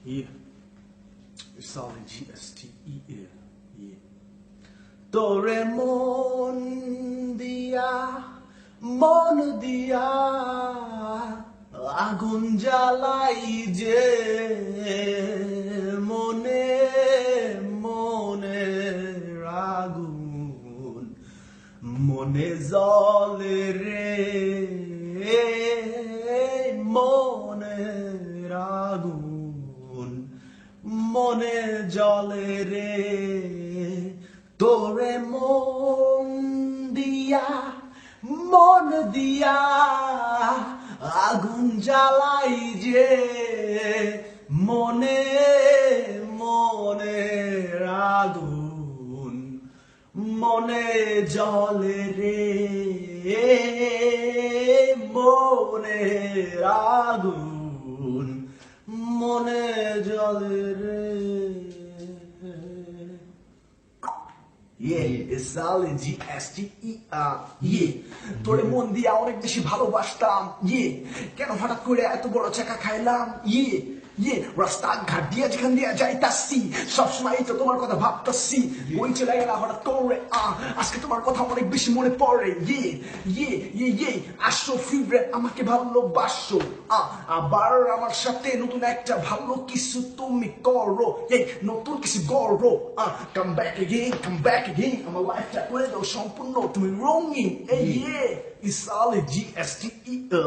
Yeah, it's all in GSTEL. Yeah. Tore মন দিয়া আগুন জ্বালাই যে মনে মনে আগুন মনে জলে রে মনে আগুন মনে জলে রে তোরে মন দিয়া আগুন জ্বালাই যে মনে মনে আগুন মনে জলে রে মনে আগুন মনে জলে রে it's all in GSTER. তোরে মন দিয়া অনেক বেশি ভালোবাসতাম কেন হঠাৎ করে এত বড় চাকা খাইলাম রাস্তা ঘাট দিয়া যেখান দিয়া যাইতাছি সবসময় তো তোমার কথা ভাবতাছি ওই চলে গেলা হঠাৎ করে আজকে তোমার কথা অনেক বেশি মনে পড়ে আসো ফিরে আমাকে ভালোবাসো আবার আমার সাথে নতুন একটা ভালো কিছু তুমি করো নতুন কিছু করো come back again আমার লাইফটা করে দাও সম্পূর্ণ তুমি রঙিন it's all GSTER